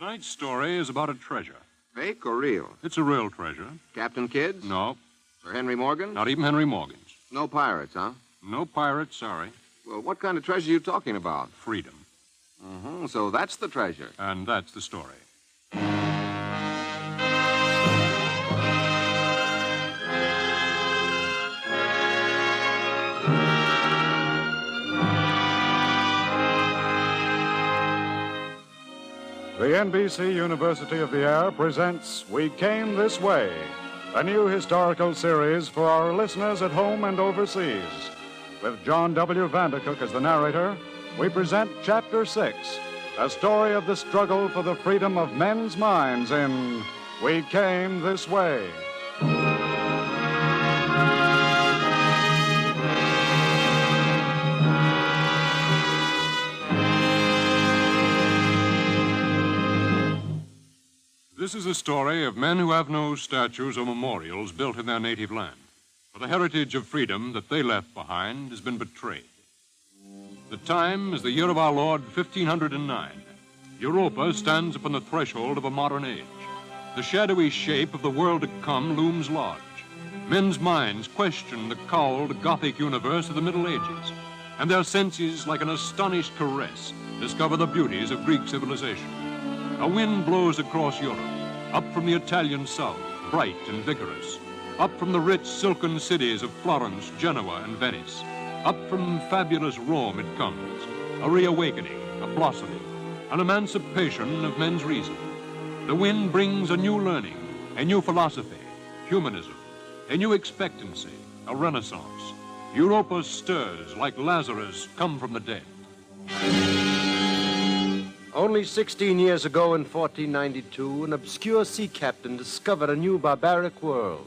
Tonight's story is about a treasure. Fake or real? It's a real treasure. Captain Kidd's? No. Sir Henry Morgan? Not even Henry Morgan's. No pirates, huh? No pirates, sorry. Well, what kind of treasure are you talking about? Freedom. Mm-hmm. So that's the treasure. And that's the story. The NBC University of the Air presents We Came This Way, a new historical series for our listeners at home and overseas. With John W. Vandercook as the narrator, we present Chapter 6, a story of the struggle for the freedom of men's minds in We Came This Way. This is a story of men who have no statues or memorials built in their native land. For the heritage of freedom that they left behind has been betrayed. The time is the year of our Lord, 1509. Europa stands upon the threshold of a modern age. The shadowy shape of the world to come looms large. Men's minds question the cowled Gothic universe of the Middle Ages, and their senses, like an astonished caress, discover the beauties of Greek civilization. A wind blows across Europe, up from the Italian south, bright and vigorous. Up from the rich silken cities of Florence, Genoa, and Venice. Up from fabulous Rome it comes, a reawakening, a blossoming, an emancipation of men's reason. The wind brings a new learning, a new philosophy, humanism, a new expectancy, a renaissance. Europa stirs like Lazarus come from the dead. Only 16 years ago in 1492, an obscure sea captain discovered a new barbaric world.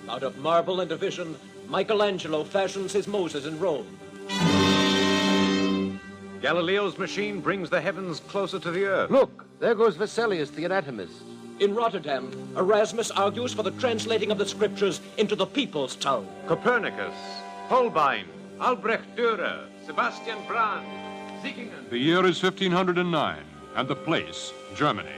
Out of marble and division, Michelangelo fashions his Moses in Rome. Galileo's machine brings the heavens closer to the earth. Look, there goes Vesalius, the anatomist. In Rotterdam, Erasmus argues for the translating of the scriptures into the people's tongue. Copernicus, Holbein, Albrecht Dürer, Sebastian Brand, Siegingen. The year is 1509, and the place, Germany.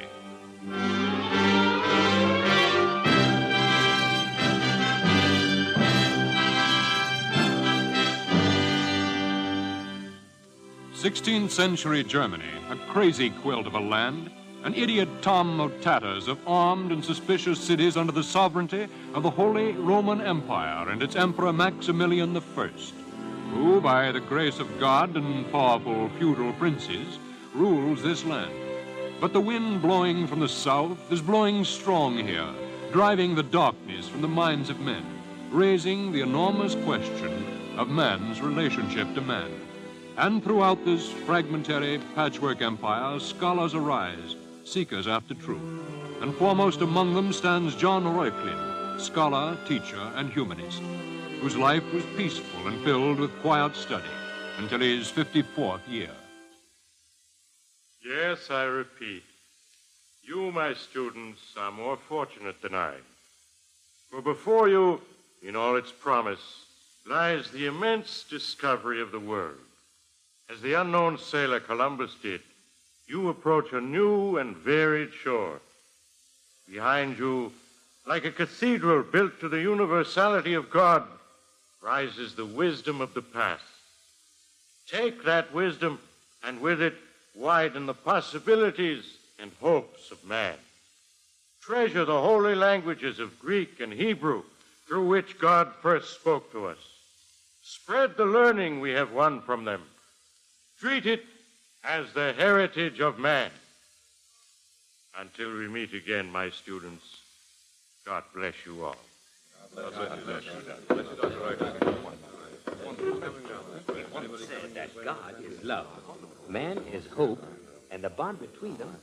'16th century Germany, a crazy quilt of a land, an idiot Tom of tatters of armed and suspicious cities under the sovereignty of the Holy Roman Empire and its Emperor Maximilian I, who, by the grace of God and powerful feudal princes, rules this land. But the wind blowing from the south is blowing strong here, driving the darkness from the minds of men, raising the enormous question of man's relationship to man. And throughout this fragmentary patchwork empire, scholars arise, seekers after truth. And foremost among them stands John Reuchlin, scholar, teacher, and humanist, whose life was peaceful and filled with quiet study until his 54th year. Yes, I repeat, you, my students, are more fortunate than I. For before you, in all its promise, lies the immense discovery of the world. As the unknown sailor Columbus did, you approach a new and varied shore. Behind you, like a cathedral built to the universality of God, rises the wisdom of the past. Take that wisdom, and with it, widen the possibilities and hopes of man. Treasure the holy languages of Greek and Hebrew, through which God first spoke to us. Spread the learning we have won from them. Treat it as the heritage of man. Until we meet again, my students, God bless you all. Said that God is love, man is hope, and the bond between them,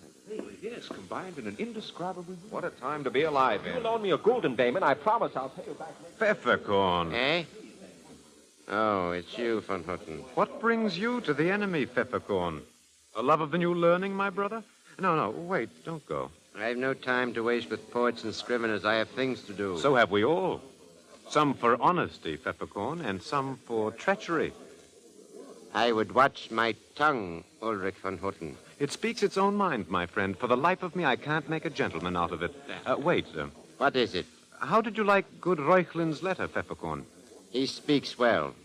Yes, combined in an indescribable... What a time to be alive in. you loan me a gulden, Damon, I promise I'll pay you back. Pfefferkorn. Eh? Oh, it's you, Von Hutten. What brings you to the enemy, Pfefferkorn? A love of the new learning, my brother? No, wait, don't go. I have no time to waste with poets and scriveners. I have things to do. So have we all. Some for honesty, Pfefferkorn, and some for treachery. I would watch my tongue, Ulrich von Hutten. It speaks its own mind, my friend. For the life of me, I can't make a gentleman out of it. Wait. What is it? How did you like good Reuchlin's letter, Pfefferkorn? He speaks well.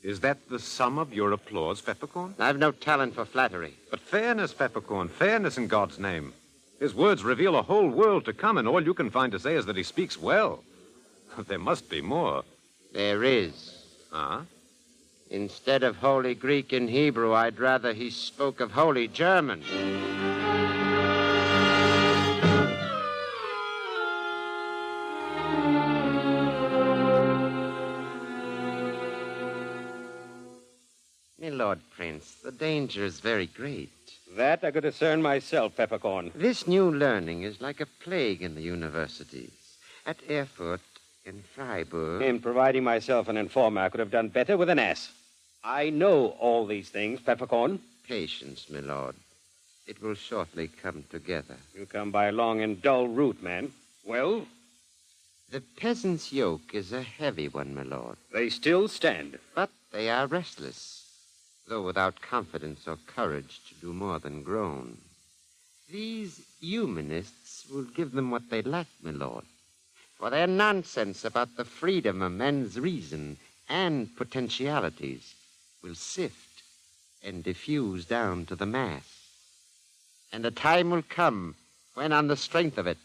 Is that the sum of your applause, Pfefferkorn? I've no talent for flattery. But fairness, Pfefferkorn, fairness in God's name. His words reveal a whole world to come, and all you can find to say is that he speaks well. There must be more. There is. Huh? Instead of Holy Greek and Hebrew, I'd rather he spoke of Holy German. My Lord Prince, the danger is very great. That I could discern myself, Peppercorn. This new learning is like a plague in the universities. At Erfurt and Freiburg. In providing myself an informer, I could have done better with an ass. I know all these things, Peppercorn. Patience, my lord. It will shortly come together. You come by a long and dull route, man. Well? The peasant's yoke is a heavy one, my lord. They still stand. But they are restless, though without confidence or courage to do more than groan. These humanists will give them what they lack, my lord. For their nonsense about the freedom of men's reason and potentialities will sift and diffuse down to the mass. And a time will come when, on the strength of it,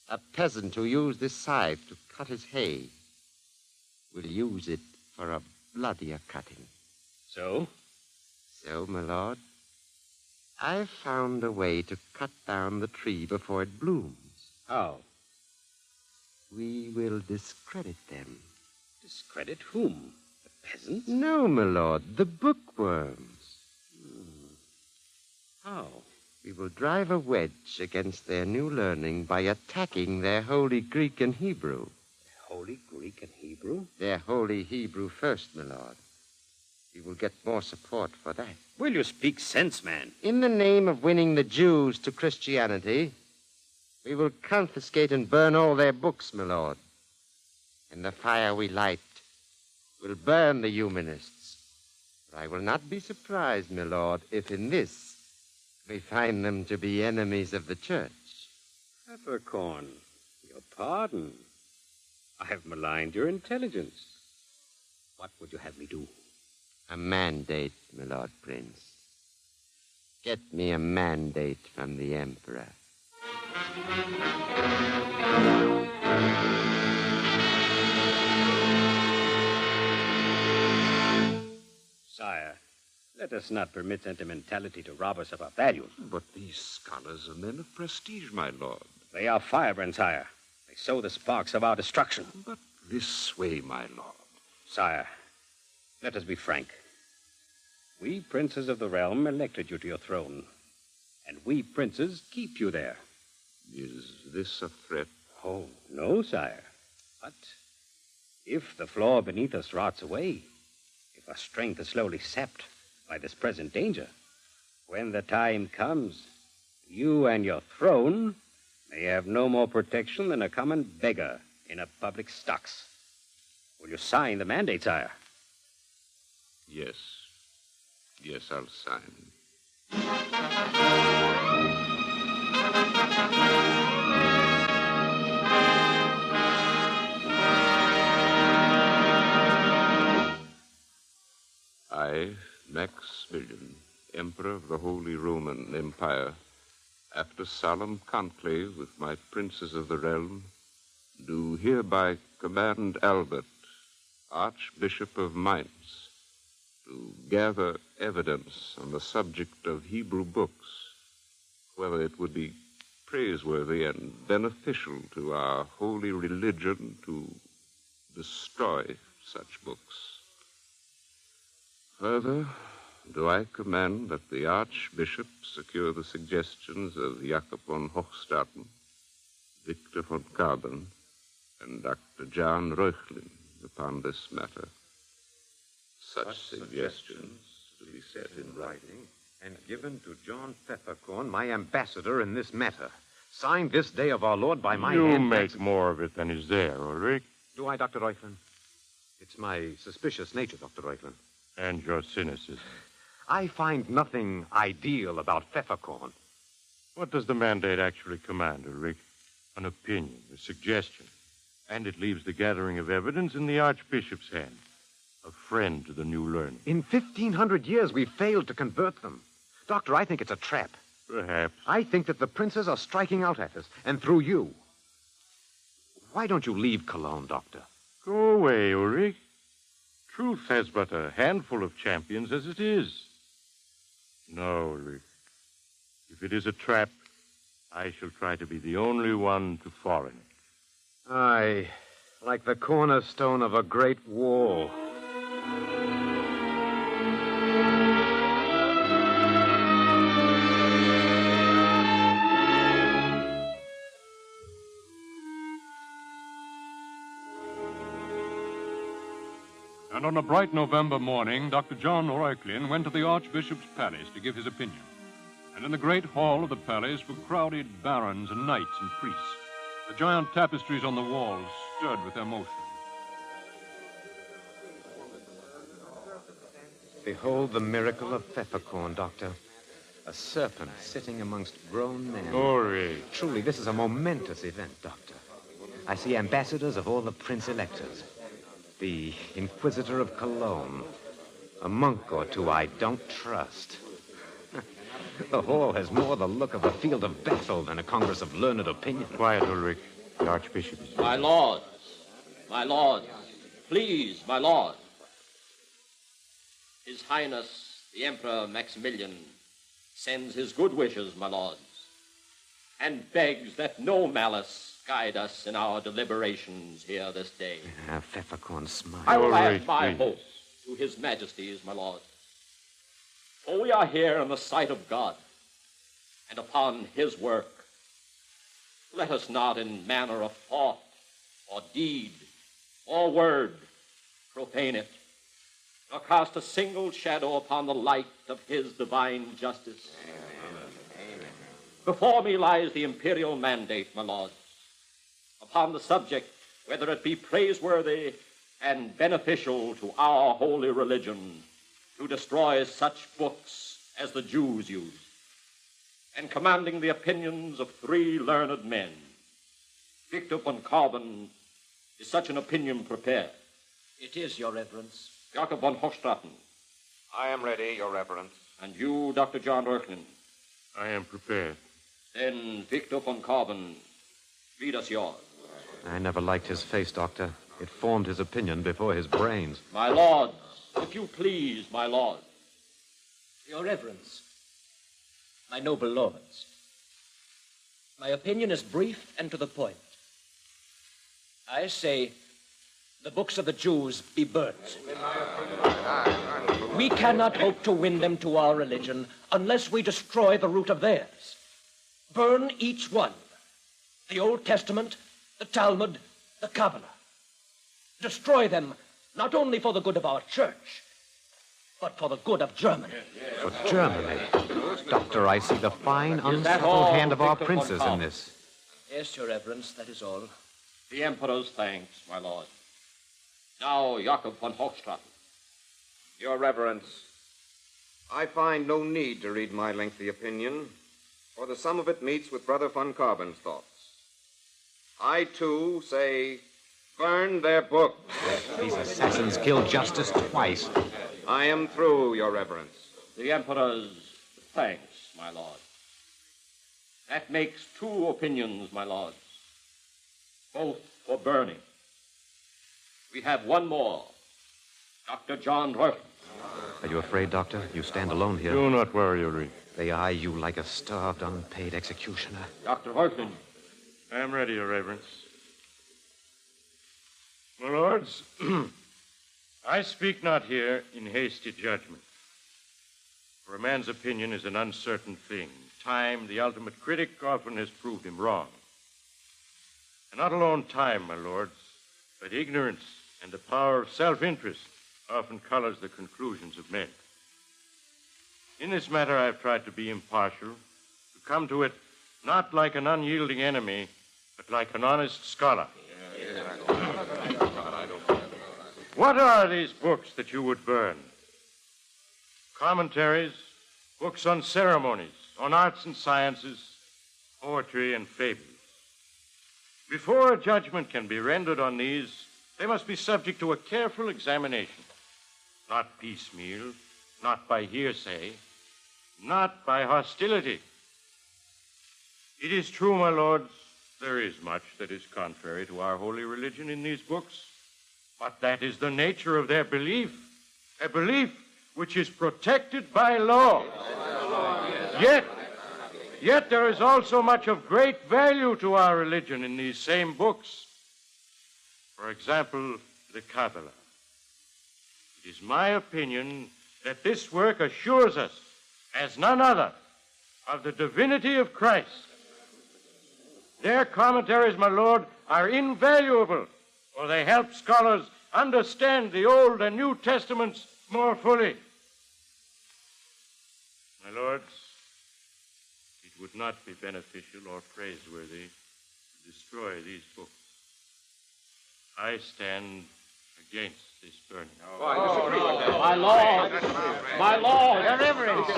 a peasant who used this scythe to cut his hay will use it for a bloodier cutting. So? So, my lord, I've found a way to cut down the tree before it blooms. How? We will discredit them. Discredit whom? The peasants? No, my lord, the bookworms. How? We will drive a wedge against their new learning by attacking their Holy Greek and Hebrew. Holy Greek and Hebrew? Their Holy Hebrew first, my lord. We will get more support for that. Will you speak sense, man? In the name of winning the Jews to Christianity, we will confiscate and burn all their books, my lord. And the fire we light will burn the humanists. But I will not be surprised, my lord, if in this we find them to be enemies of the church. Peppercorn, your pardon. I have maligned your intelligence. What would you have me do? A mandate, my Lord Prince. Get me a mandate from the Emperor. Sire, let us not permit sentimentality to rob us of our values. But these scholars are men of prestige, my lord. They are firebrands, sire. They sow the sparks of our destruction. But this way, my lord. Sire, let us be frank. We princes of the realm elected you to your throne, and we princes keep you there. Is this a threat? Oh, no, sire. But if the floor beneath us rots away, if our strength is slowly sapped by this present danger, when the time comes, you and your throne may have no more protection than a common beggar in a public stocks. Will you sign the mandate, sire? Yes. Yes, I'll sign. I, Maximilian, Emperor of the Holy Roman Empire, after solemn conclave with my princes of the realm, do hereby command Albert, Archbishop of Mainz, to gather evidence on the subject of Hebrew books, whether it would be praiseworthy and beneficial to our holy religion to destroy such books. Further, do I command that the Archbishop secure the suggestions of Jakob von Hochstaden, Victor von Karben, and Dr. John Reuchlin upon this matter. Such suggestions to be set in writing and given to John Pfefferkorn, my ambassador in this matter. Signed this day of our Lord by my hand. You make more of it than is there, Ulrich. Do I, Dr. Reuchlin? It's my suspicious nature, Dr. Reuchlin. And your cynicism. I find nothing ideal about peppercorn. What does the mandate actually command, Ulrich? An opinion, a suggestion. And it leaves the gathering of evidence in the Archbishop's hand. A friend to the new learning. In 1,500 years, we've failed to convert them. Doctor, I think it's a trap. Perhaps. I think that the princes are striking out at us, and through you. Why don't you leave Cologne, Doctor? Go away, Ulrich. Truth has but a handful of champions as it is. No, Ulrich. If it is a trap, I shall try to be the only one to fall in it. Aye, like the cornerstone of a great wall. And on a bright November morning, Dr. John Reuchlin went to the Archbishop's palace to give his opinion. And in the great hall of the palace were crowded barons and knights and priests. The giant tapestries on the walls stirred with their motion. Behold the miracle of peppercorn, Doctor. A serpent sitting amongst grown men. Ulrich. Truly, this is a momentous event, Doctor. I see ambassadors of all the prince-electors. The Inquisitor of Cologne. A monk or two I don't trust. The hall has more the look of a field of battle than a congress of learned opinion. Quiet, Ulrich. The Archbishop is... My lords, please, my lord. His Highness, the Emperor Maximilian, sends his good wishes, my lords, and begs that no malice guide us in our deliberations here this day. Peppercorn smile. I will Ulrich, add my please. hopes to his majesties, my lord. For we are here in the sight of God, and upon his work. Let us not in manner of thought, or deed, or word, profane it, nor cast a single shadow upon the light of his divine justice. Before me lies the imperial mandate, my lords, upon the subject whether it be praiseworthy and beneficial to our holy religion to destroy such books as the Jews use, and commanding the opinions of 3 learned men. Victor von Carbon, is such an opinion prepared? It is, Your Reverence. Jakob von Hochstraten. I am ready, Your Reverence. And you, Dr. John Reuchlin. I am prepared. Then, Victor von Carbon, read us yours. I never liked his face, Doctor. It formed his opinion before his brains. My lords, if you please, my lord. Your Reverence, my noble lords, my opinion is brief and to the point. I say the books of the Jews be burnt. We cannot hope to win them to our religion unless we destroy the root of theirs. Burn each one. The Old Testament, the Talmud, the Kabbalah. Destroy them not only for the good of our church, but for the good of Germany. For Germany? Doctor, I see the fine, unsubtle all, hand of our Victor von princes in Carbon? this. Yes, Your Reverence, that is all. The Emperor's thanks, my lord. Now, Jakob von Hochstraten. Your Reverence, I find no need to read my lengthy opinion, for the sum of it meets with Brother von Carbon's thoughts. I, too, say, burn their books. These assassins killed justice twice. I am through, Your Reverence. The Emperor's thanks, my lord. That makes 2 opinions, my lords, both for burning. We have one more. Dr. John Reuchlin. Are you afraid, Doctor? You stand alone here. Do not worry, Ulrich. They eye you like a starved, unpaid executioner. Dr. Reuchlin. I am ready, Your Reverence. My lords, I speak not here in hasty judgment. For a man's opinion is an uncertain thing. Time, the ultimate critic, often has proved him wrong. And not alone time, my lords, but ignorance and the power of self-interest often colors the conclusions of men. In this matter, I have tried to be impartial, to come to it not like an unyielding enemy, but like an honest scholar. What are these books that you would burn? commentaries, books on ceremonies, on arts and sciences, poetry and fables. Before a judgment can be rendered on these, they must be subject to a careful examination. Not piecemeal, not by hearsay, not by hostility. It is true, my lords, there is much that is contrary to our holy religion in these books, but that is the nature of their belief, a belief which is protected by law. Yet there is also much of great value to our religion in these same books. For example, the Kabbalah. It is my opinion that this work assures us, as none other, of the divinity of Christ. Their commentaries, my lord, are invaluable, for they help scholars understand the Old and New Testaments more fully. My lords, it would not be beneficial or praiseworthy to destroy these books. I stand against this burning. My lord! My lord! Your Reverence!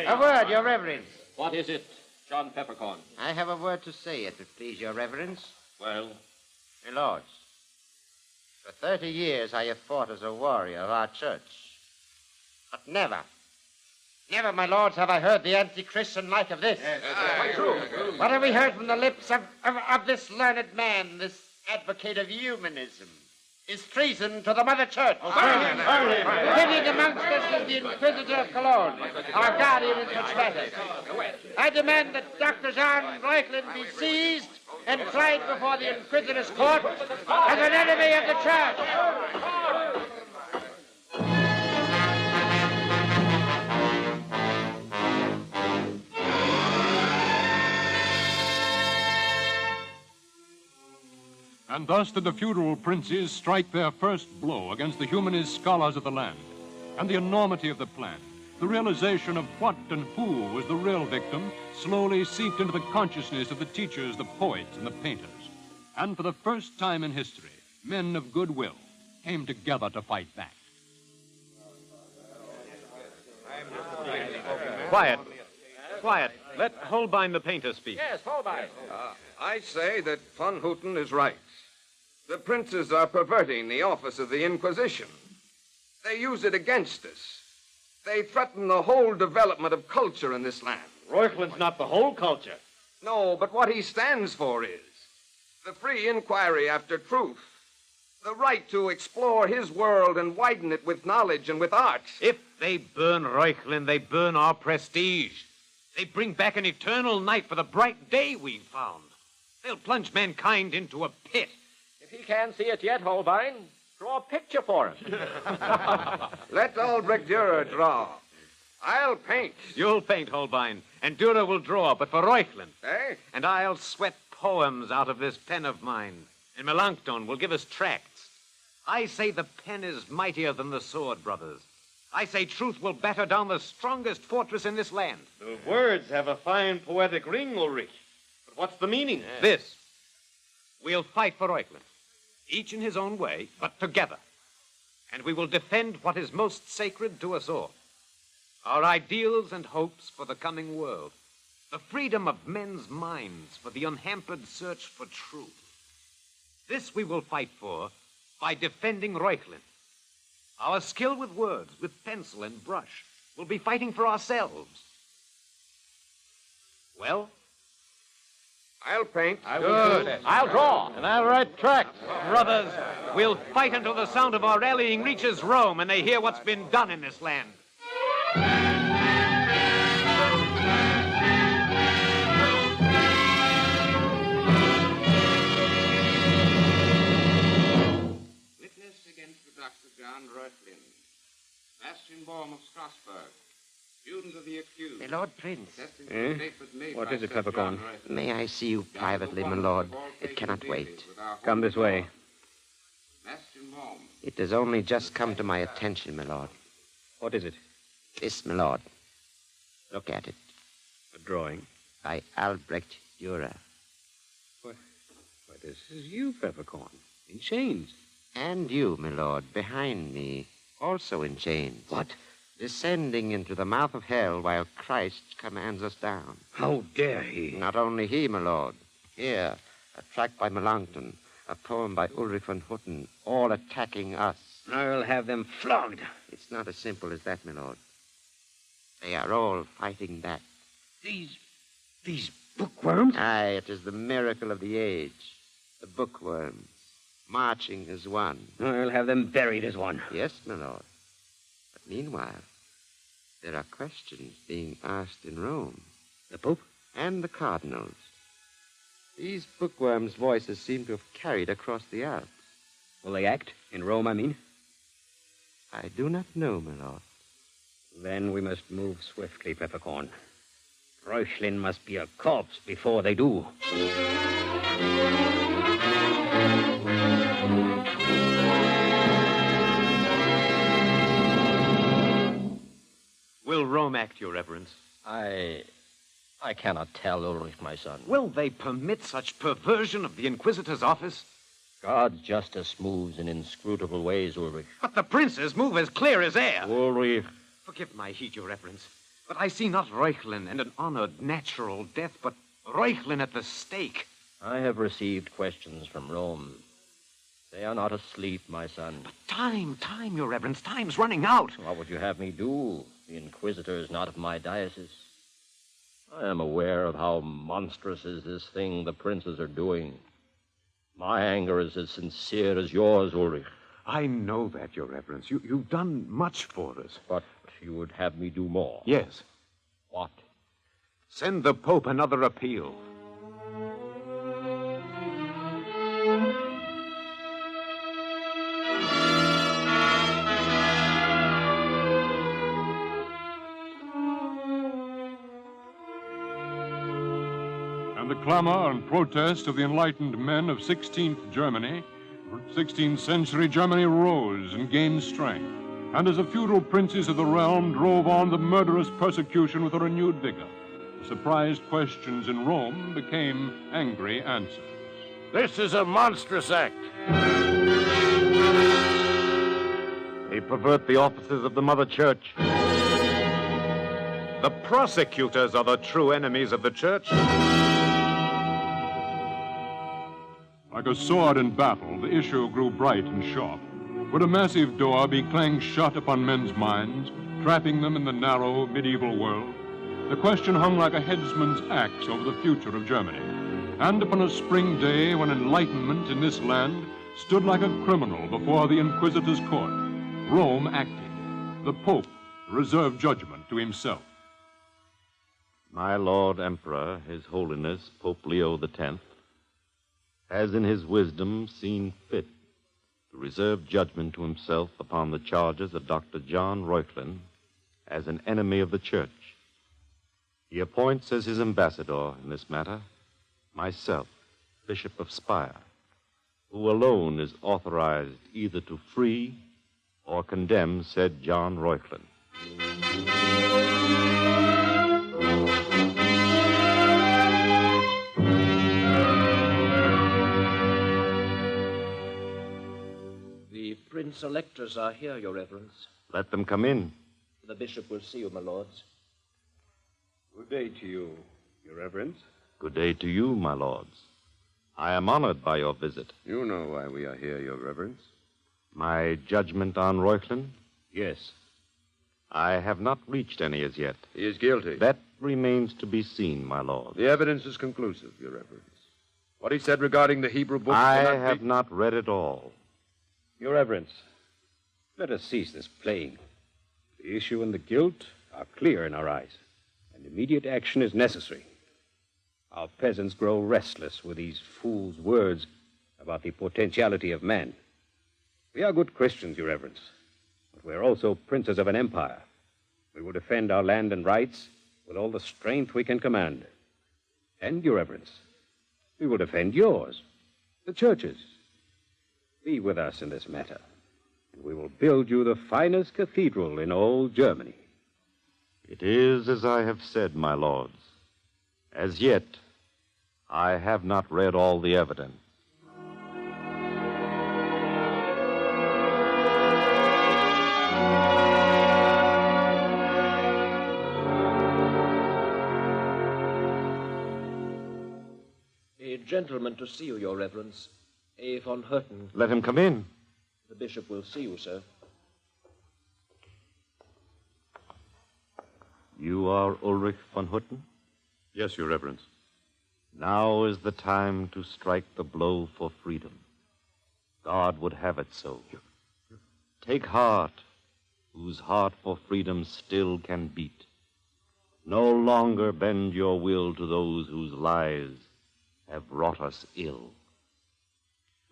A word, Your Reverence. What is it, John Peppercorn? I have a word to say, if it please Your Reverence. Well? My lords, for 30 years I have fought as a warrior of our church. But never, my lords, have I heard the anti-Christian like of this. Quite true. What have we heard from the lips of this learned man, this advocate of humanism? Is treason to the Mother Church. Sitting amongst us is the Inquisitor of Cologne, our guardian in such matters. I demand that Dr. Jean Reuchlin be seized and tried before the Inquisitor's court as an enemy of the Church. And thus did the feudal princes strike their first blow against the humanist scholars of the land, and the enormity of the plan, the realization of what and who was the real victim, slowly seeped into the consciousness of the teachers, the poets, and the painters. And for the first time in history, men of goodwill came together to fight back. Quiet. Quiet. Let Holbein the painter speak. Yes, Holbein. I say that von Houten is right. The princes are perverting the office of the Inquisition. They use it against us. They threaten the whole development of culture in this land. Reuchlin's not the whole culture. No, but what he stands for is the free inquiry after truth, the right to explore his world and widen it with knowledge and with art. If they burn Reuchlin, they burn our prestige. They bring back an eternal night for the bright day we've found. They'll plunge mankind into a pit. If he can't see it yet, Holbein, draw a picture for him. Let Albrecht Dürer draw. I'll paint. You'll paint, Holbein, and Dürer will draw, but for Reuchlin. Eh? And I'll sweat poems out of this pen of mine, and Melanchthon will give us tracts. I say the pen is mightier than the sword, brothers. I say truth will batter down the strongest fortress in this land. The words have a fine poetic ring, Ulrich. But what's the meaning? This. We'll fight for Reuchlin, each in his own way, but together. And we will defend what is most sacred to us all. Our ideals and hopes for the coming world. The freedom of men's minds for the unhampered search for truth. This we will fight for by defending Reuchlin. Our skill with words, with pencil and brush, will be fighting for ourselves. Well? I'll paint. Good. I'll draw. And I'll write tracts. Brothers, we'll fight until the sound of our rallying reaches Rome and they hear what's been done in this land. Witness against the Dr. John Reuchlin, Sebastian Baum of Strasbourg, student of the accused. My Lord Prince. What is it, Peppercorn? May I see you privately, my lord? It cannot wait. Come this way. Sebastian Baum. It has only just come to my attention, my lord. What is it? This, my lord. Look at it. A drawing. By Albrecht Dürer. Why, this is you, Peppercorn, in chains. And you, my lord, behind me, also in chains. What? descending into the mouth of hell while Christ commands us down. How dare he? Not only he, my lord. Here, a tract by Melanchthon, a poem by Ulrich von Hutten, all attacking us. I'll have them flogged. It's not as simple as that, my lord. They are all fighting back. These bookworms? Aye, it is the miracle of the age. The bookworms, marching as one. I'll have them buried as one. Yes, my lord. But meanwhile, there are questions being asked in Rome. The Pope? And the cardinals. These bookworms' voices seem to have carried across the Alps. Will they act? In Rome, I mean? I do not know, my lord. Then we must move swiftly, Peppercorn. Reuchlin must be a corpse before they do. Will Rome act, Your Reverence? I cannot tell, Ulrich, my son. Will they permit such perversion of the Inquisitor's office? God's justice moves in inscrutable ways, Ulrich. But the princes move as clear as air. Ulrich. Forgive my heed, Your Reverence, but I see not Reuchlin and an honored natural death, but Reuchlin at the stake. I have received questions from Rome. They are not asleep, my son. But time, Your Reverence. Time's running out. What would you have me do? The Inquisitor is not of my diocese. I am aware of how monstrous is this thing the princes are doing. My anger is as sincere as yours, Ulrich. I know that, Your Reverence. You've done much for us. But you would have me do more. Yes. What? Send the Pope another appeal. The clamor and protest of the enlightened men of 16th Germany, 16th century Germany rose and gained strength. And as the feudal princes of the realm drove on the murderous persecution with a renewed vigor, the surprised questions in Rome became angry answers. This is a monstrous act. They pervert the offices of the Mother Church. The prosecutors are the true enemies of the Church. Like a sword in battle, the issue grew bright and sharp. Would a massive door be clanged shut upon men's minds, trapping them in the narrow medieval world? The question hung like a headsman's axe over the future of Germany. And upon a spring day when enlightenment in this land stood like a criminal before the Inquisitor's court, Rome acted. The Pope reserved judgment to himself. My Lord Emperor, His Holiness Pope Leo X, has in his wisdom seen fit to reserve judgment to himself upon the charges of Dr. John Reuchlin as an enemy of the Church. He appoints as his ambassador in this matter myself, Bishop of Speyer, who alone is authorized either to free or condemn said John Reuchlin. The prince-electors are here, Your Reverence. Let them come in. The bishop will see you, my lords. Good day to you, Your Reverence. Good day to you, my lords. I am honored by your visit. You know why we are here, Your Reverence. My judgment on Reuchlin? Yes. I have not reached any as yet. He is guilty. That remains to be seen, my lord. The evidence is conclusive, Your Reverence. What he said regarding the Hebrew books... I have not read it all. Your Reverence, let us cease this playing. The issue and the guilt are clear in our eyes, and immediate action is necessary. Our peasants grow restless with these fools' words about the potentiality of man. We are good Christians, Your Reverence, but we are also princes of an empire. We will defend our land and rights with all the strength we can command. And, Your Reverence, we will defend yours, the churches. Be with us in this matter, and we will build you the finest cathedral in all Germany. It is as I have said, my lords. As yet, I have not read all the evidence. gentleman to see you, Your Reverence. A. von Herten. Let him come in. The bishop will see you, sir. You are Ulrich von Hutten? Yes, Your Reverence. Now is the time to strike the blow for freedom. God would have it so. Take heart, whose heart for freedom still can beat. No longer bend your will to those whose lies have wrought us ill.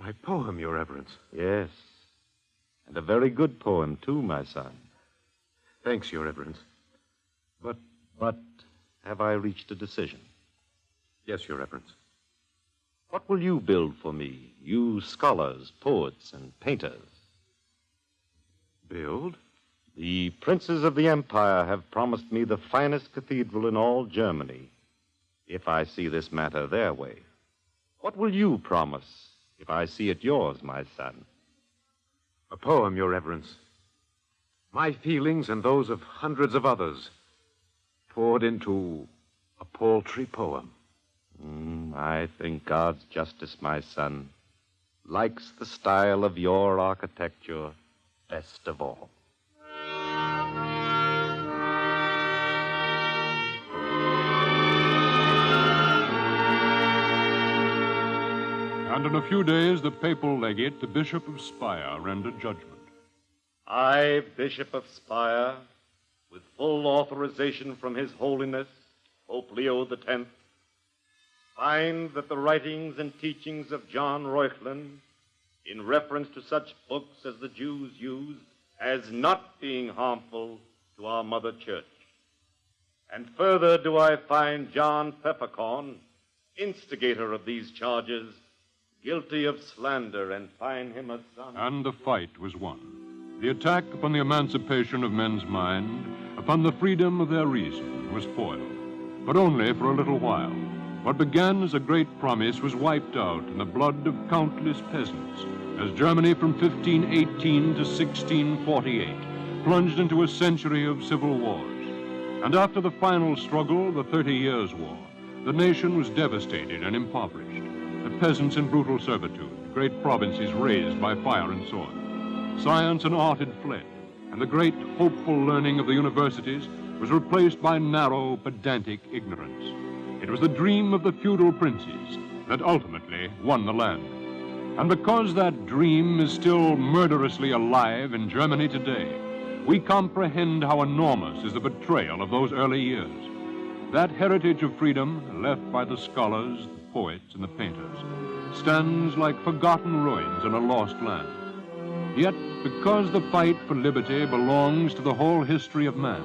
My poem, Your Reverence. Yes, and a very good poem, too, my son. Thanks, Your Reverence. But have I reached a decision? Yes, Your Reverence. What will you build for me, you scholars, poets, and painters? Build? The princes of the empire have promised me the finest cathedral in all Germany, if I see this matter their way. What will you promise if I see it yours, my son? A poem, Your Reverence. My feelings and those of hundreds of others poured into a paltry poem. I think God's justice, my son, likes the style of your architecture best of all. And in a few days, the papal legate, the Bishop of Speyer, rendered judgment. I, Bishop of Speyer, with full authorization from His Holiness, Pope Leo X, find that the writings and teachings of John Reuchlin, in reference to such books as the Jews used, as not being harmful to our Mother Church. And further do I find John Peppercorn, instigator of these charges, guilty of slander, and find him a son. And the fight was won. The attack upon the emancipation of men's mind, upon the freedom of their reason, was foiled, but only for a little while. What began as a great promise was wiped out in the blood of countless peasants, as Germany from 1518 to 1648 plunged into a century of civil wars. And after the final struggle, the 30 Years' War, the nation was devastated and impoverished. The peasants in brutal servitude, great provinces razed by fire and sword. Science and art had fled, and the great hopeful learning of the universities was replaced by narrow, pedantic ignorance. It was the dream of the feudal princes that ultimately won the land. And because that dream is still murderously alive in Germany today, we comprehend how enormous is the betrayal of those early years. That heritage of freedom left by the scholars, the poets, and the painters stands like forgotten ruins in a lost land. Yet, because the fight for liberty belongs to the whole history of man,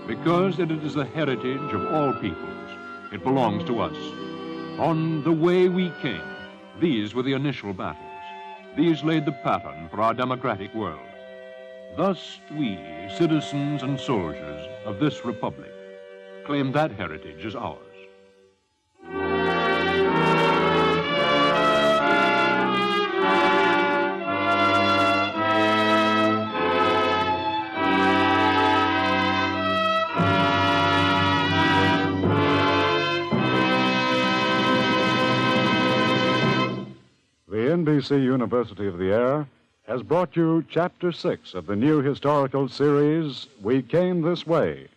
because it is the heritage of all peoples, it belongs to us. On the way we came, these were the initial battles. These laid the pattern for our democratic world. Thus we, citizens and soldiers of this republic, claim that heritage as ours. The NBC University of the Air has brought you Chapter 6 of the new historical series, We Came This Way.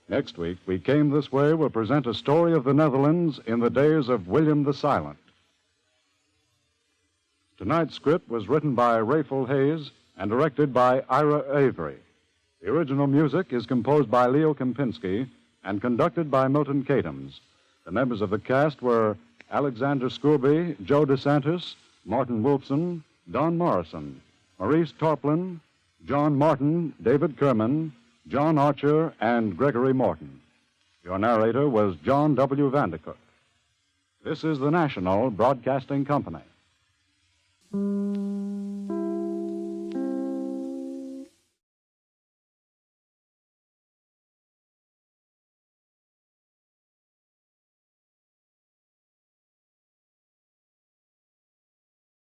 Next week, We Came This Way will present a story of the Netherlands in the days of William the Silent. Tonight's script was written by Rayful Hayes and directed by Ira Avery. The original music is composed by Leo Kempinski and conducted by Milton Cadams. The members of the cast were Alexander Scooby, Joe DeSantis, Martin Wolfson, Don Morrison, Maurice Torplin, John Martin, David Kerman, John Archer, and Gregory Morton. Your narrator was John W. Vandercook. This is the National Broadcasting Company.